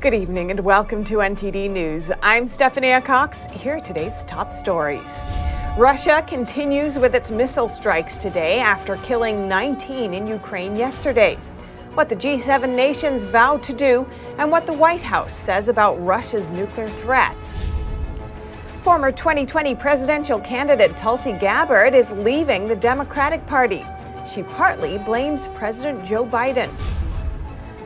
Good evening and welcome to NTD News. I'm Stephanie Cox. Here are today's top stories. Russia continues with its missile strikes today after killing 19 in Ukraine yesterday. What the G7 nations vow to do and what the White House says about Russia's nuclear threats. Former 2020 presidential candidate Tulsi Gabbard is leaving the Democratic Party. She partly blames President Joe Biden.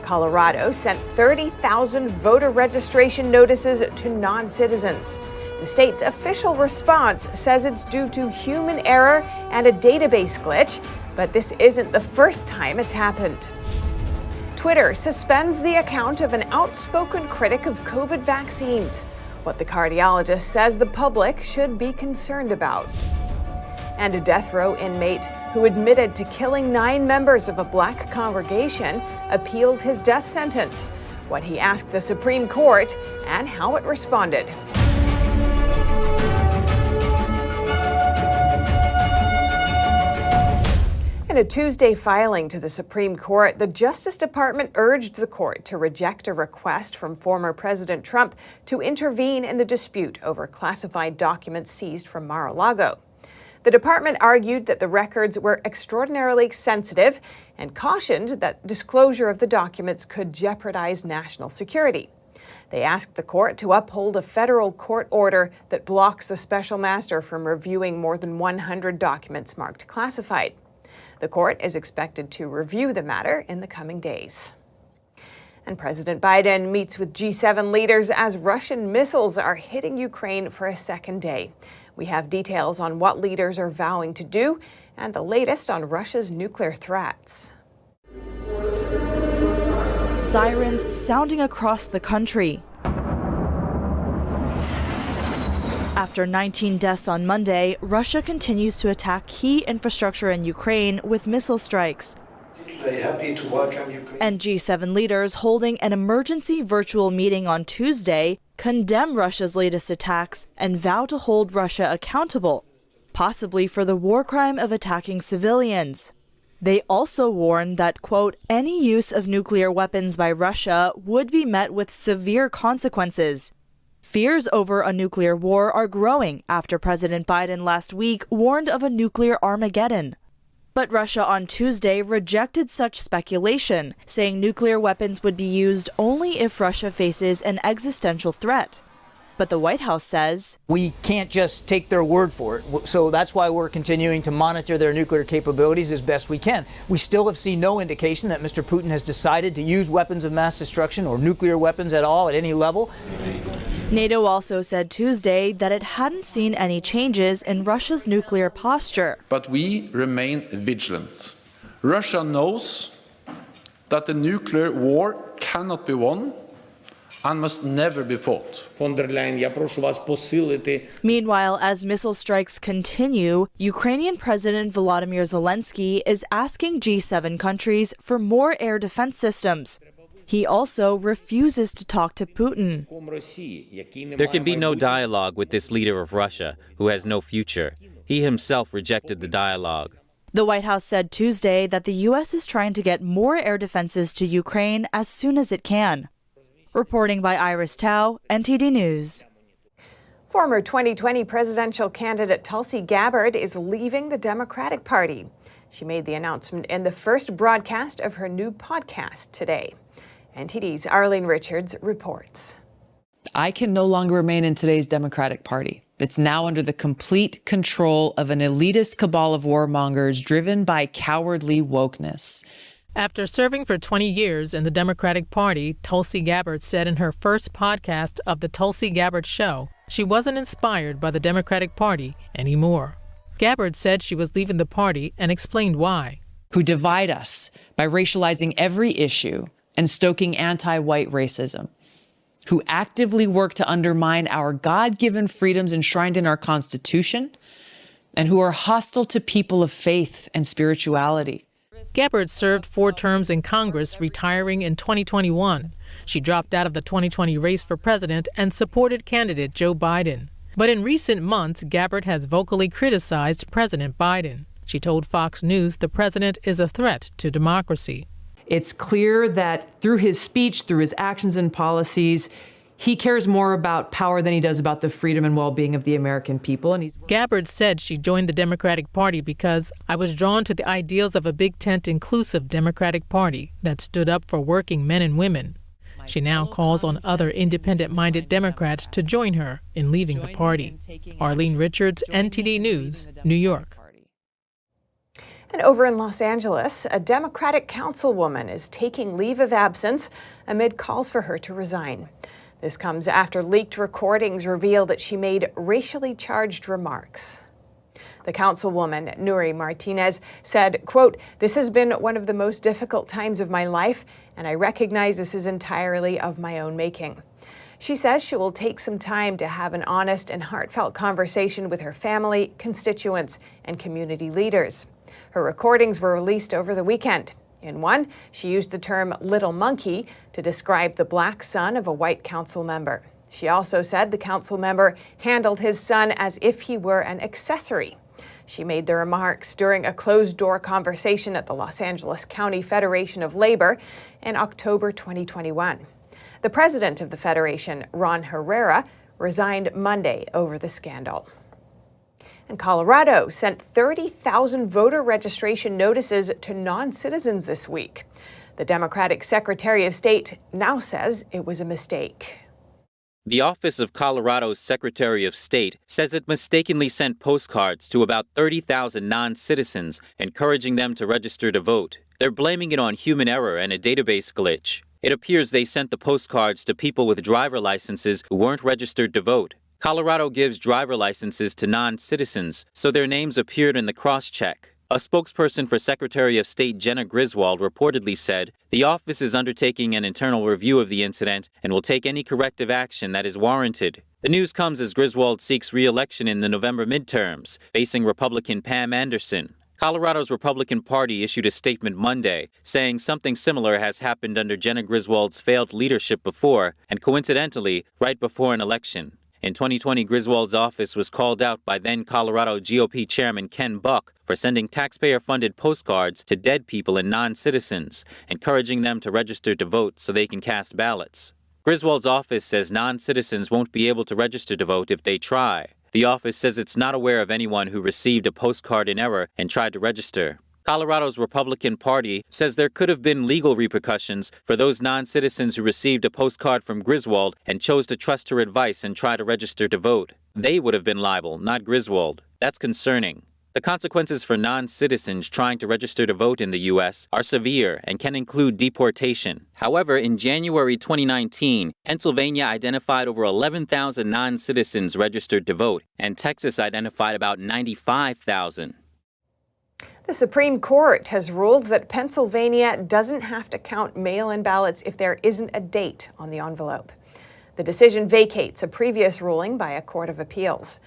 Colorado sent 30,000 voter registration notices to non-citizens. The state's official response says it's due to human error and a database glitch, but this isn't the first time it's happened. Twitter suspends the account of an outspoken critic of COVID vaccines, what the cardiologist says the public should be concerned about. And a death row inmate who admitted to killing 9 members of a black congregation appealed his death sentence, what he asked the Supreme Court and how it responded. In a Tuesday filing to the Supreme Court, the Justice Department urged the court to reject a request from former President Trump to intervene in the dispute over classified documents seized from Mar-a-Lago. The department argued that the records were extraordinarily sensitive and cautioned that disclosure of the documents could jeopardize national security. They asked the court to uphold a federal court order that blocks the special master from reviewing more than 100 documents marked classified. The court is expected to review the matter in the coming days. And President Biden meets with G7 leaders as Russian missiles are hitting Ukraine for a second day. We have details on what leaders are vowing to do and the latest on Russia's nuclear threats. Sirens sounding across the country. After 19 deaths on Monday, Russia continues to attack key infrastructure in Ukraine with missile strikes. Happy to welcome Ukraine. And G7 leaders holding an emergency virtual meeting on Tuesday condemn Russia's latest attacks and vow to hold Russia accountable, possibly for the war crime of attacking civilians. They also warned that, quote, any use of nuclear weapons by Russia would be met with severe consequences. Fears over a nuclear war are growing after President Biden last week warned of a nuclear Armageddon. But Russia on Tuesday rejected such speculation, saying nuclear weapons would be used only if Russia faces an existential threat. But the White House says, we can't just take their word for it. So that's why we're continuing to monitor their nuclear capabilities as best we can. We still have seen no indication that Mr. Putin has decided to use weapons of mass destruction or nuclear weapons at all at any level. NATO also said Tuesday that it hadn't seen any changes in Russia's nuclear posture. But we remain vigilant. Russia knows that the nuclear war cannot be won and must never be fought. Meanwhile, as missile strikes continue, Ukrainian President Volodymyr Zelensky is asking G7 countries for more air defense systems. He also refuses to talk to Putin. There can be no dialogue with this leader of Russia, who has no future. He himself rejected the dialogue. The White House said Tuesday that the U.S. is trying to get more air defenses to Ukraine as soon as it can. Reporting by Iris Tao, NTD News. Former 2020 presidential candidate Tulsi Gabbard is leaving the Democratic Party. She made the announcement in the first broadcast of her new podcast today. NTD's Arlene Richards reports. I can no longer remain in today's Democratic Party. It's now under the complete control of an elitist cabal of warmongers driven by cowardly wokeness. After serving for 20 years in the Democratic Party, Tulsi Gabbard said in her first podcast of The Tulsi Gabbard Show, she wasn't inspired by the Democratic Party anymore. Gabbard said she was leaving the party and explained why. Who divide us by racializing every issue and stoking anti-white racism, who actively work to undermine our God-given freedoms enshrined in our Constitution, and who are hostile to people of faith and spirituality. Gabbard served 4 terms in Congress, retiring in 2021. She dropped out of the 2020 race for president and supported candidate Joe Biden. But in recent months, Gabbard has vocally criticized President Biden. She told Fox News the president is a threat to democracy. It's clear that through his speech, through his actions and policies, he cares more about power than he does about the freedom and well-being of the American people. And Gabbard said she joined the Democratic Party because I was drawn to the ideals of a big tent inclusive Democratic Party that stood up for working men and women. She now calls on other independent-minded Democrats to join her in leaving the party. Arlene Richards, NTD News, New York. And over in Los Angeles, a Democratic councilwoman is taking leave of absence amid calls for her to resign. This comes after leaked recordings reveal that she made racially charged remarks. The councilwoman, Nuri Martinez, said, quote, "This has been one of the most difficult times of my life, and I recognize this is entirely of my own making." She says she will take some time to have an honest and heartfelt conversation with her family, constituents, and community leaders. Her recordings were released over the weekend. In one, she used the term little monkey to describe the black son of a white council member. She also said the council member handled his son as if he were an accessory. She made the remarks during a closed-door conversation at the Los Angeles County Federation of Labor in October 2021. The president of the federation, Ron Herrera, resigned Monday over the scandal. And Colorado sent 30,000 voter registration notices to non-citizens this week. The Democratic Secretary of State now says it was a mistake. The Office of Colorado's Secretary of State says it mistakenly sent postcards to about 30,000 non-citizens, encouraging them to register to vote. They're blaming it on human error and a database glitch. It appears they sent the postcards to people with driver licenses who weren't registered to vote. Colorado gives driver licenses to non-citizens, so their names appeared in the cross-check. A spokesperson for Secretary of State Jenna Griswold reportedly said, "The office is undertaking an internal review of the incident and will take any corrective action that is warranted." The news comes as Griswold seeks re-election in the November midterms, facing Republican Pam Anderson. Colorado's Republican Party issued a statement Monday saying something similar has happened under Jenna Griswold's failed leadership before, and coincidentally, right before an election. In 2020, Griswold's office was called out by then Colorado GOP Chairman Ken Buck for sending taxpayer-funded postcards to dead people and non-citizens, encouraging them to register to vote so they can cast ballots. Griswold's office says non-citizens won't be able to register to vote if they try. The office says it's not aware of anyone who received a postcard in error and tried to register. Colorado's Republican Party says there could have been legal repercussions for those non-citizens who received a postcard from Griswold and chose to trust her advice and try to register to vote. They would have been liable, not Griswold. That's concerning. The consequences for non-citizens trying to register to vote in the U.S. are severe and can include deportation. However, in January 2019, Pennsylvania identified over 11,000 non-citizens registered to vote, and Texas identified about 95,000. The Supreme Court has ruled that Pennsylvania doesn't have to count mail-in ballots if there isn't a date on the envelope. The decision vacates a previous ruling by a court of appeals.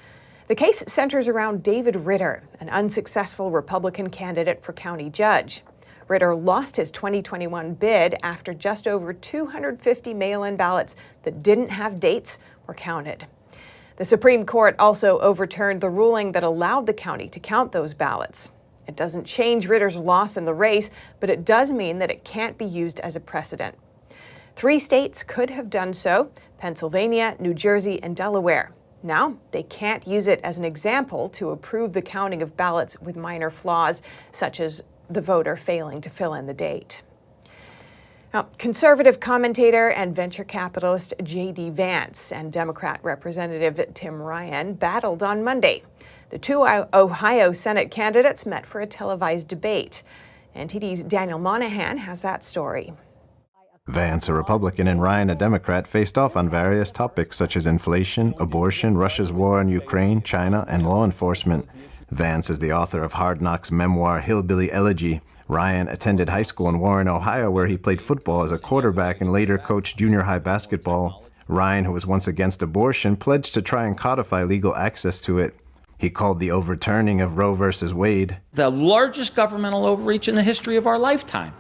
The case centers around David Ritter, an unsuccessful Republican candidate for county judge. Ritter lost his 2021 bid after just over 250 mail-in ballots that didn't have dates were counted. The Supreme Court also overturned the ruling that allowed the county to count those ballots. It doesn't change Ritter's loss in the race, but it does mean that it can't be used as a precedent. 3 states could have done so: Pennsylvania, New Jersey, and Delaware. Now, they can't use it as an example to approve the counting of ballots with minor flaws, such as the voter failing to fill in the date. Now, conservative commentator and venture capitalist J.D. Vance and Democrat Representative Tim Ryan battled on Monday. The 2 Ohio Senate candidates met for a televised debate. NTD's Daniel Monahan has that story. Vance, a Republican, and Ryan, a Democrat, faced off on various topics such as inflation, abortion, Russia's war in Ukraine, China, and law enforcement. Vance is the author of Hard Knocks' memoir Hillbilly Elegy. Ryan attended high school in Warren, Ohio, where he played football as a quarterback and later coached junior high basketball. Ryan, who was once against abortion, pledged to try and codify legal access to it. He called the overturning of Roe v. Wade the largest governmental overreach in the history of our lifetime.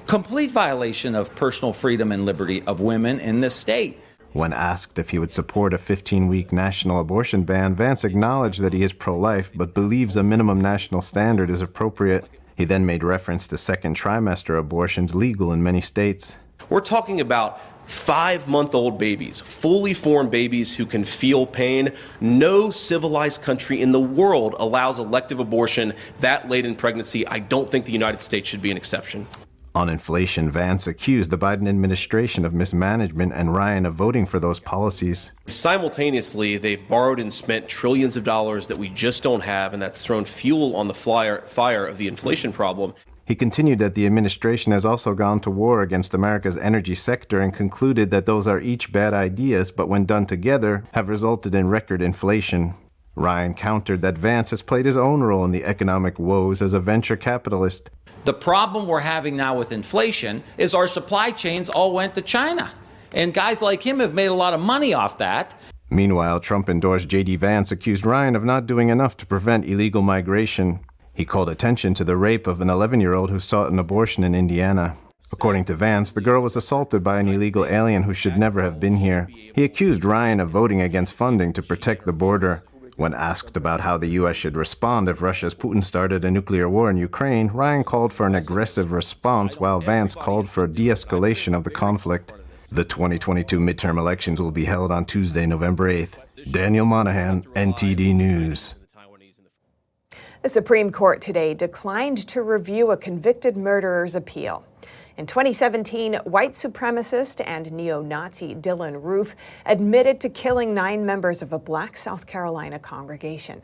Complete violation of personal freedom and liberty of women in this state. When asked if he would support a 15-week national abortion ban, Vance acknowledged that he is pro-life but believes a minimum national standard is appropriate. He then made reference to second trimester abortions legal in many states. We're talking about 5-month-old babies, fully formed babies who can feel pain. No civilized country in the world allows elective abortion that late in pregnancy. I don't think the United States should be an exception. On inflation, Vance accused the Biden administration of mismanagement and Ryan of voting for those policies. Simultaneously, they've borrowed and spent trillions of dollars that we just don't have, and that's thrown fuel on the fire of the inflation problem. He continued that the administration has also gone to war against America's energy sector and concluded that those are each bad ideas, but when done together, have resulted in record inflation. Ryan countered that Vance has played his own role in the economic woes as a venture capitalist. The problem we're having now with inflation is our supply chains all went to China. And guys like him have made a lot of money off that. Meanwhile, Trump-endorsed J.D. Vance accused Ryan of not doing enough to prevent illegal migration. He called attention to the rape of an 11-year-old who sought an abortion in Indiana. According to Vance, the girl was assaulted by an illegal alien who should never have been here. He accused Ryan of voting against funding to protect the border. When asked about how the U.S. should respond if Russia's Putin started a nuclear war in Ukraine, Ryan called for an aggressive response while Vance called for a de-escalation of the conflict. The 2022 midterm elections will be held on Tuesday, November 8th. Daniel Monahan, NTD News. The Supreme Court today declined to review a convicted murderer's appeal. In 2017, white supremacist and neo-Nazi Dylan Roof admitted to killing 9 members of a Black South Carolina congregation.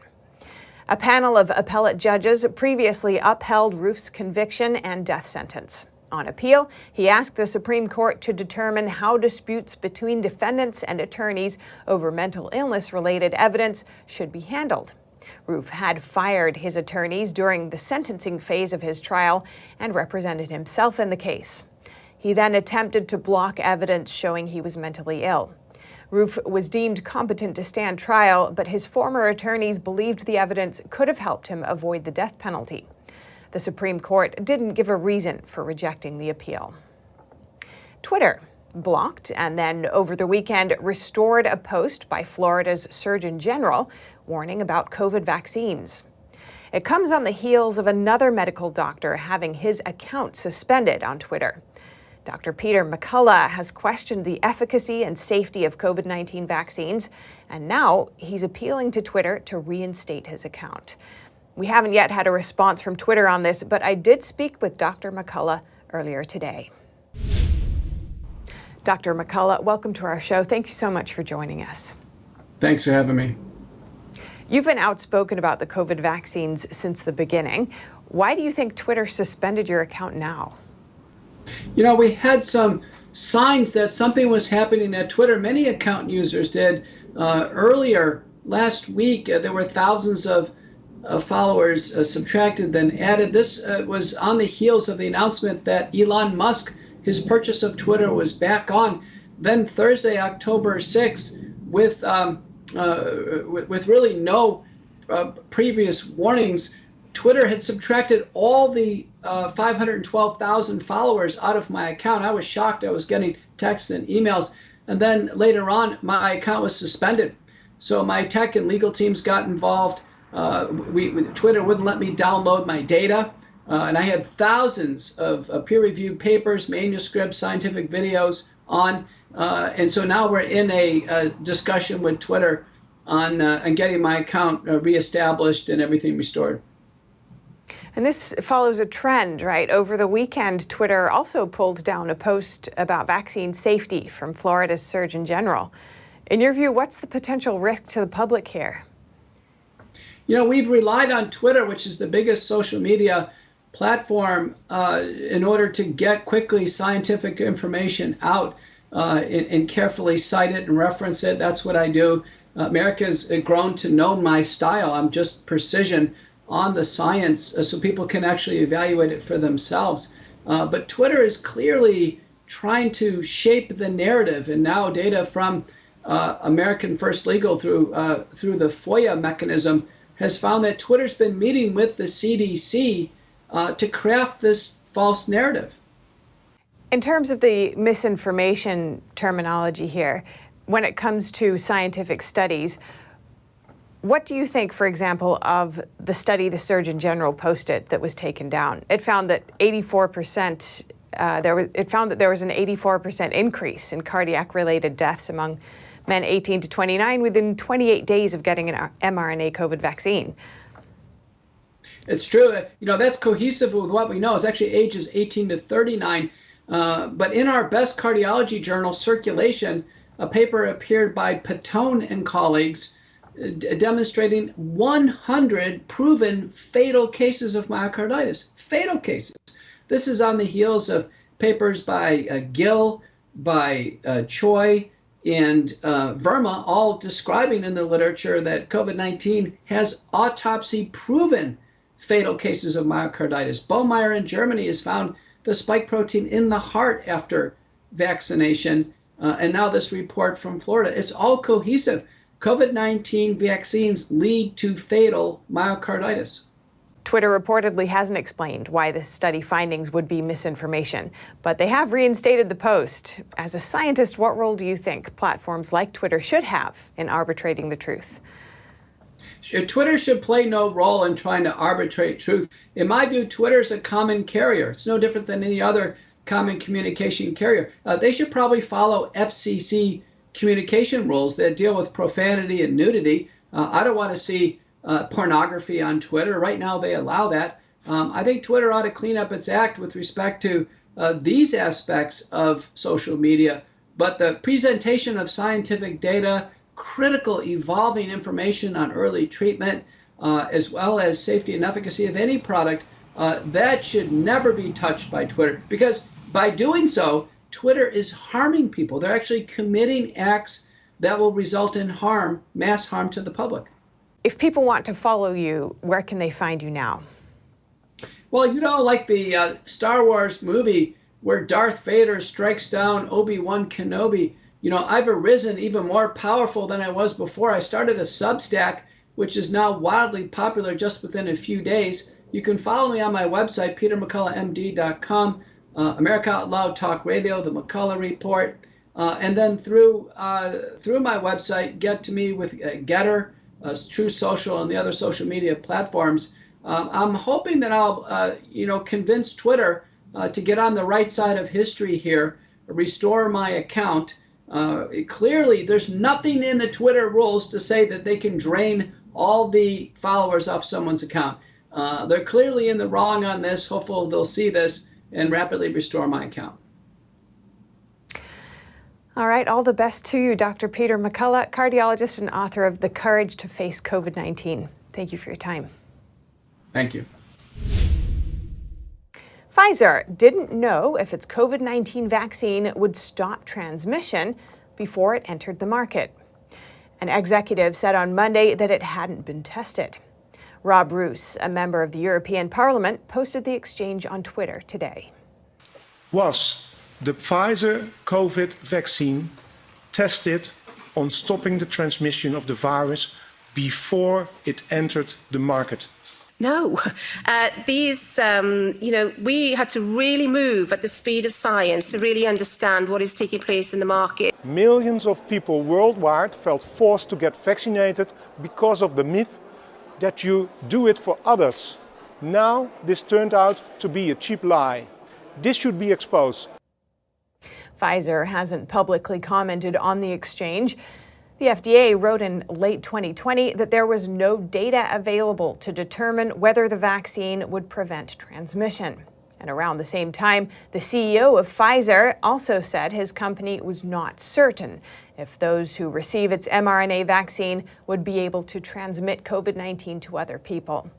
A panel of appellate judges previously upheld Roof's conviction and death sentence. On appeal, he asked the Supreme Court to determine how disputes between defendants and attorneys over mental illness-related evidence should be handled. Roof had fired his attorneys during the sentencing phase of his trial and represented himself in the case. He then attempted to block evidence showing he was mentally ill. Roof was deemed competent to stand trial, but his former attorneys believed the evidence could have helped him avoid the death penalty. The Supreme Court didn't give a reason for rejecting the appeal. Twitter blocked and then over the weekend restored a post by Florida's Surgeon General warning about COVID vaccines. It comes on the heels of another medical doctor having his account suspended on Twitter. Dr. Peter Mccullough has questioned the efficacy and safety of COVID-19 vaccines, and now he's appealing to Twitter to reinstate his account. We haven't yet had a response from Twitter on this, but I did speak with Dr. Mccullough earlier today. Dr. Mccullough, welcome to our show. Thank you so much for joining us. Thanks for having me. You've been outspoken about the COVID vaccines since the beginning. Why do you think Twitter suspended your account now? You know, we had some signs that something was happening at Twitter. Many account users did. Earlier last week, there were thousands of followers subtracted, then added. This was on the heels of the announcement that Elon Musk, his purchase of Twitter, was back on. Then Thursday, October 6th, with really no previous warnings, Twitter had subtracted all the 512,000 followers out of my account. I was shocked. I was getting texts and emails. And then later on, my account was suspended. So my tech and legal teams got involved. Twitter wouldn't let me download my data. And I had thousands of peer-reviewed papers, manuscripts, scientific videos on. And so now we're in a discussion with Twitter on getting my account reestablished and everything restored. And this follows a trend, right? Over the weekend, Twitter also pulled down a post about vaccine safety from Florida's Surgeon General. In your view, what's the potential risk to the public here? You know, we've relied on Twitter, which is the biggest social media platform, in order to get quickly scientific information out and carefully cite it and reference it. That's what I do. America's grown to know my style. I'm just precision on the science so people can actually evaluate it for themselves. But Twitter is clearly trying to shape the narrative, and now data from American First Legal through the FOIA mechanism has found that Twitter's been meeting with the CDC to craft this false narrative. In terms of the misinformation terminology here, when it comes to scientific studies, What do you think, for example, of the study the Surgeon General posted that was taken down? It found that 84%. It found that there was an 84% increase in cardiac-related deaths among men 18 to 29 within 28 days of getting an mRNA COVID vaccine. It's true. That's cohesive with what we know. It's actually ages 18 to 39. But in our best cardiology journal, Circulation, a paper appeared by Patone and colleagues demonstrating 100 proven fatal cases of myocarditis. Fatal cases. This is on the heels of papers by Gill, by Choi, and Verma, all describing in the literature that COVID-19 has autopsy-proven fatal cases of myocarditis. Boehmeyer in Germany has found the spike protein in the heart after vaccination, and now this report from Florida. It's all cohesive. COVID-19 vaccines lead to fatal myocarditis. Twitter reportedly hasn't explained why the study findings would be misinformation, but they have reinstated the post. As a scientist, what role do you think platforms like Twitter should have in arbitrating the truth? Twitter should play no role in trying to arbitrate truth. In my view, Twitter is a common carrier. It's no different than any other common communication carrier. They should probably follow FCC communication rules that deal with profanity and nudity. I don't want to see pornography on Twitter. Right now, they allow that. I think Twitter ought to clean up its act with respect to these aspects of social media. But the presentation of scientific data, critical evolving information on early treatment, as well as safety and efficacy of any product, that should never be touched by Twitter. Because by doing so, Twitter is harming people. They're actually committing acts that will result in harm, mass harm to the public. If people want to follow you, where can they find you now? Well, like the Star Wars movie where Darth Vader strikes down Obi-Wan Kenobi, I've arisen even more powerful than I was before. I started a Substack, which is now wildly popular just within a few days. You can follow me on my website, petermcculloughmd.com, America Out Loud Talk Radio, the Mccullough Report, and then through my website, get to me with Getter, True Social, and the other social media platforms. I'm hoping that I'll, convince Twitter to get on the right side of history here, restore my account. Clearly, there's nothing in the Twitter rules to say that they can drain all the followers off someone's account. They're clearly in the wrong on this. Hopefully, they'll see this and rapidly restore my account. All right, all the best to you, Dr. Peter Mccullough, cardiologist and author of The Courage to Face COVID-19. Thank you for your time. Thank you. Pfizer didn't know if its COVID-19 vaccine would stop transmission before it entered the market. An executive said on Monday that it hadn't been tested. Rob Roos, a member of the European Parliament, posted the exchange on Twitter today. Was the Pfizer COVID vaccine tested on stopping the transmission of the virus before it entered the market? No, we had to really move at the speed of science to really understand what is taking place in the market. Millions of people worldwide felt forced to get vaccinated because of the myth that you do it for others. Now this turned out to be a cheap lie. This should be exposed. Pfizer hasn't publicly commented on the exchange. The FDA wrote in late 2020 that there was no data available to determine whether the vaccine would prevent transmission. And around the same time, the CEO of Pfizer also said his company was not certain if those who receive its mRNA vaccine would be able to transmit COVID-19 to other people.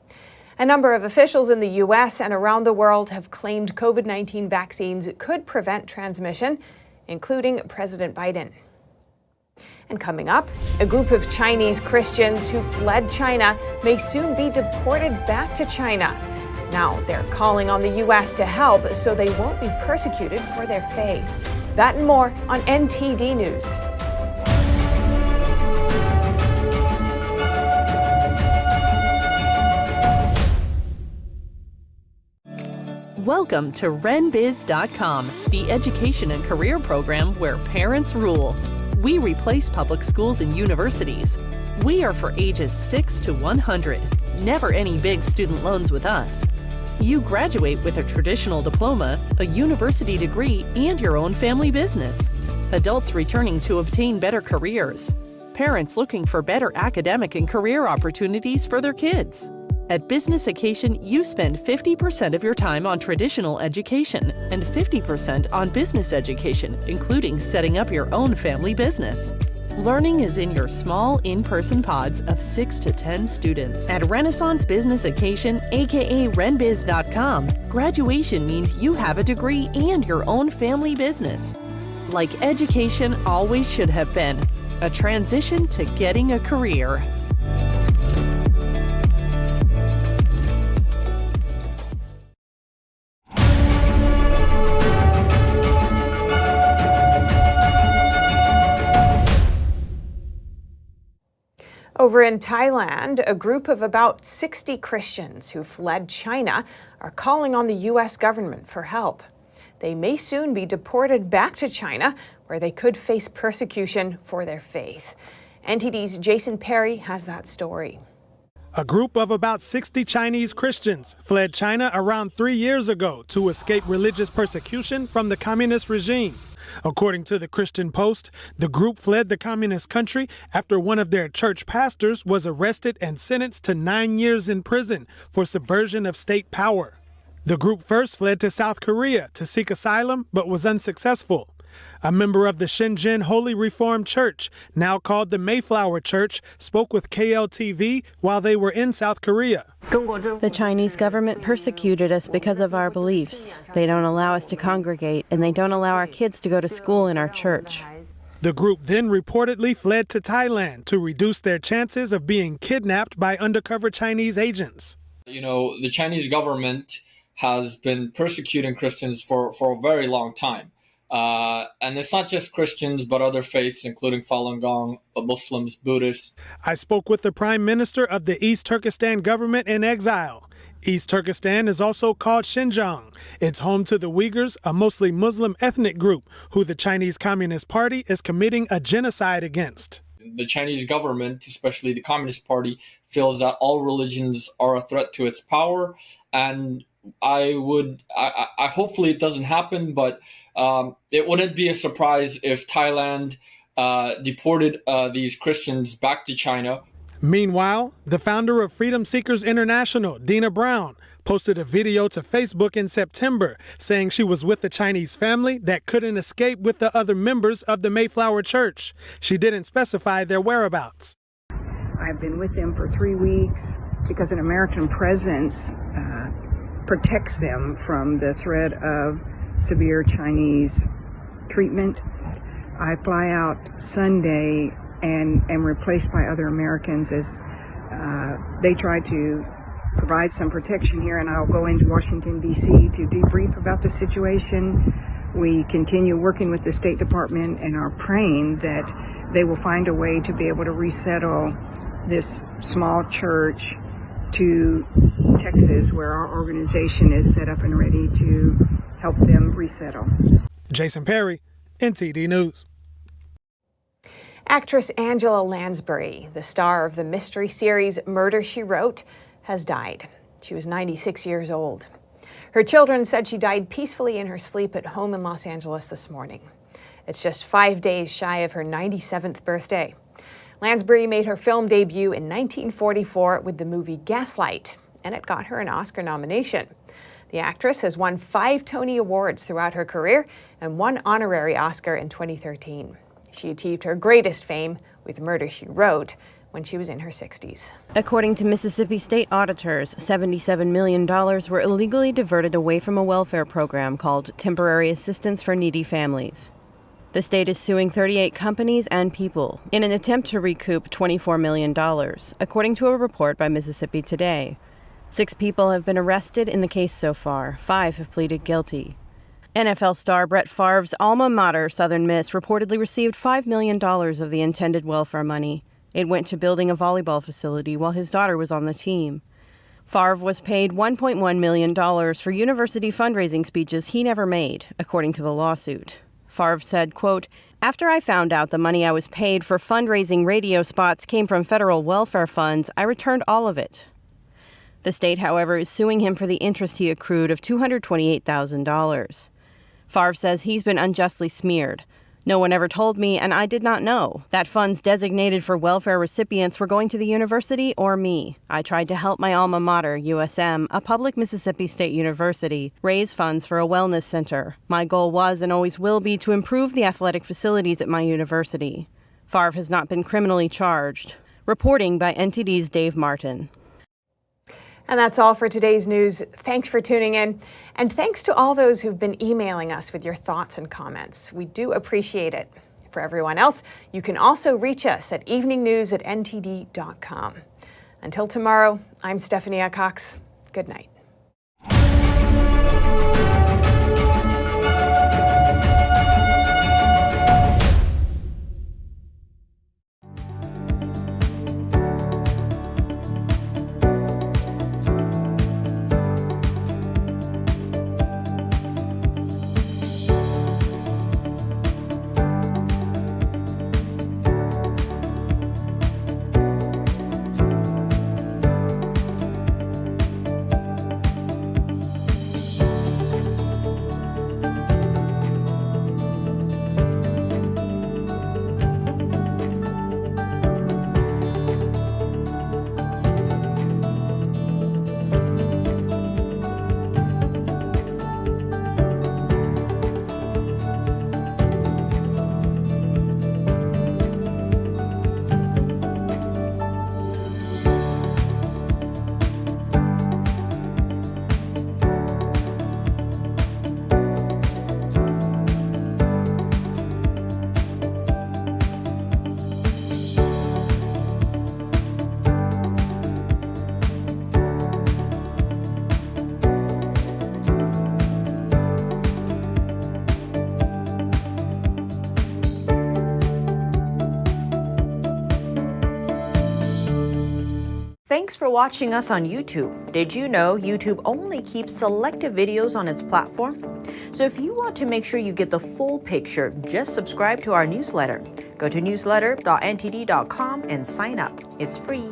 A number of officials in the U.S. and around the world have claimed COVID-19 vaccines could prevent transmission, including President Biden. And coming up, a group of Chinese Christians who fled China may soon be deported back to China. Now they're calling on the U.S. to help so they won't be persecuted for their faith. That and more on NTD News. Welcome to RenBiz.com, the education and career program where parents rule. We replace public schools and universities. We are for ages 6 to 100. Never any big student loans with us. You graduate with a traditional diploma, a university degree, and your own family business. Adults returning to obtain better careers. Parents looking for better academic and career opportunities for their kids. At Business Occasion, you spend 50% of your time on traditional education and 50% on business education, including setting up your own family business. Learning is in your small, in-person pods of 6 to 10 students. At Renaissance Business Occasion, aka renbiz.com, graduation means you have a degree and your own family business. Like education always should have been, a transition to getting a career. Over in Thailand, a group of about 60 Christians who fled China are calling on the U.S. government for help. They may soon be deported back to China, where they could face persecution for their faith. NTD's Jason Perry has that story. A group of about 60 Chinese Christians fled China around 3 years ago to escape religious persecution from the communist regime. According to the Christian Post, the group fled the communist country after one of their church pastors was arrested and sentenced to 9 years in prison for subversion of state power. The group first fled to South Korea to seek asylum but was unsuccessful. A member of the Shenzhen Holy Reformed Church, now called the Mayflower Church, spoke with KLTV while they were in South Korea. The Chinese government persecuted us because of our beliefs. They don't allow us to congregate, and they don't allow our kids to go to school in our church. The group then reportedly fled to Thailand to reduce their chances of being kidnapped by undercover Chinese agents. You know, the Chinese government has been persecuting Christians for a very long time. And it's not just Christians, but other faiths, including Falun Gong, Muslims, Buddhists. I spoke with the Prime Minister of the East Turkestan government in exile. East Turkestan is also called Xinjiang. It's home to the Uyghurs, a mostly Muslim ethnic group who the Chinese Communist Party is committing a genocide against. The Chinese government, especially the Communist Party, feels that all religions are a threat to its power. And I hopefully it doesn't happen, but it wouldn't be a surprise if Thailand deported these Christians back to China. Meanwhile, the founder of Freedom Seekers International, Dina Brown, posted a video to Facebook in September saying she was with a Chinese family that couldn't escape with the other members of the Mayflower Church. She didn't specify their whereabouts. I've been with them for 3 weeks because an American presence protects them from the threat of severe Chinese treatment. I fly out Sunday and am replaced by other Americans as they try to provide some protection here, and I'll go into Washington, D.C. to debrief about the situation. We continue working with the State Department and are praying that they will find a way to be able to resettle this small church to Texas, where our organization is set up and ready to help them resettle. Jason Perry, NTD News. Actress Angela Lansbury, the star of the mystery series Murder, She Wrote, has died. She was 96 years old. Her children said she died peacefully in her sleep at home in Los Angeles this morning. It's just 5 days shy of her 97th birthday. Lansbury made her film debut in 1944 with the movie Gaslight, and it got her an Oscar nomination. The actress has won 5 Tony Awards throughout her career and 1 honorary Oscar in 2013. She achieved her greatest fame with Murder, She Wrote when she was in her 60s. According to Mississippi state auditors, $77 million were illegally diverted away from a welfare program called Temporary Assistance for Needy Families. The state is suing 38 companies and people in an attempt to recoup $24 million, according to a report by Mississippi Today. 6 people have been arrested in the case so far. 5 have pleaded guilty. NFL star Brett Favre's alma mater, Southern Miss, reportedly received $5 million of the intended welfare money. It went to building a volleyball facility while his daughter was on the team. Favre was paid $1.1 million for university fundraising speeches he never made, according to the lawsuit. Favre said, quote, After I found out the money I was paid for fundraising radio spots came from federal welfare funds, I returned all of it. The state, however, is suing him for the interest he accrued of $228,000. Favre says he's been unjustly smeared. No one ever told me, and I did not know, that funds designated for welfare recipients were going to the university or me. I tried to help my alma mater, USM, a public Mississippi State university, raise funds for a wellness center. My goal was and always will be to improve the athletic facilities at my university. Favre has not been criminally charged. Reporting by NTD's Dave Martin. And that's all for today's news. Thanks for tuning in. And thanks to all those who've been emailing us with your thoughts and comments. We do appreciate it. For everyone else, you can also reach us at eveningnews@ntd.com. Until tomorrow, I'm Stephanie Cox. Good night. Thanks for watching us on YouTube. Did you know YouTube only keeps selective videos on its platform? So if you want to make sure you get the full picture, just subscribe to our newsletter. Go to newsletter.ntd.com and sign up. It's free.